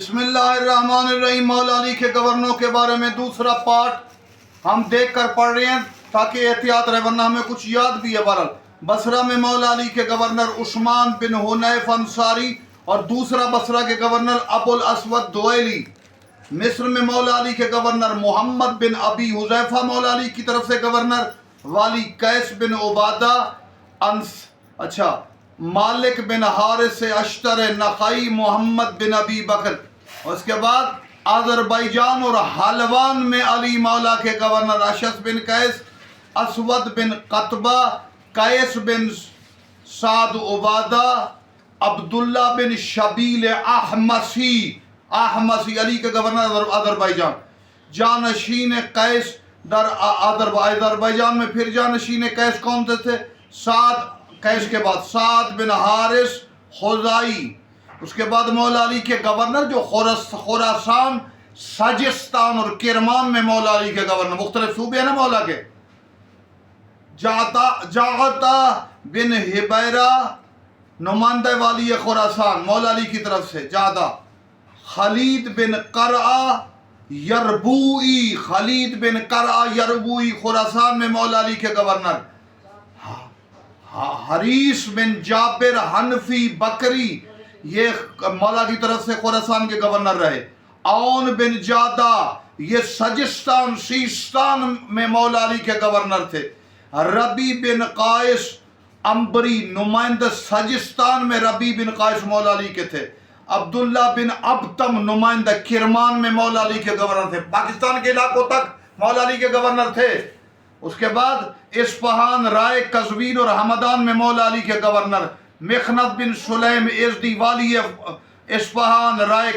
بسم اللہ الرحمن الرحیم۔ مولا علی کے گورنروں کے بارے میں دوسرا پارٹ ہم دیکھ کر پڑھ رہے ہیں تاکہ احتیاط رہے، ورنہ ہمیں کچھ یاد بھی ہے۔ بہرحال بصرہ میں مولا علی کے گورنر عثمان بن حنیف انصاری اور دوسرا بصرہ کے گورنر ابو الاسود دوئلی۔ مصر میں مولا علی کے گورنر محمد بن ابی حذیفہ مولا علی کی طرف سے گورنر، والی قیس بن عبادہ مالک بن حارث اشتر نخعی محمد بن ابی بکر۔ اور اس کے بعد آذربائیجان اور حلوان میں علی مولا کے گورنر اشعث بن قیس، اسود بن قطبہ، قیس بن سعد عبادہ، عبداللہ بن شبیل احمسی علی کے گورنر آذربائیجان۔ جانشین قیس در آذربائیجان میں پھر جانشین قیس کون تھے؟ قیس کے بعد سعد بن حارث خزائی۔ اس کے بعد مولا علی کے گورنر جو خراسان، سجستان اور کرمان میں مولا علی کے گورنر، مختلف صوبے ہیں نا مولا کے۔ جعتہ بن حبیرہ نمائندہ والی خراسان مولا علی کی طرف سے جعتہ۔ خالد بن قرعہ یربوئی خراسان میں مولا علی کے گورنر۔ حریث بن جابر حنفی بکری یہ مولا کی طرف سے خراسان کے گورنر رہے۔ عون بن جادہ یہ سجستان سیستان میں مولا علی کے گورنر تھے۔ ربی بن قائس امبری نمائندہ سجستان میں ربی بن قائس مولا علی کے تھے۔ عبداللہ بن ابتم نمائندہ کرمان میں مولا علی کے گورنر تھے۔ پاکستان کے علاقوں تک مولا علی کے گورنر تھے۔ اس کے بعد اصفہان، رائے، قزوین اور ہمدان میں مولا علی کے گورنر۔ مخنف بن سلیم ازدی والی اصفہان، رائے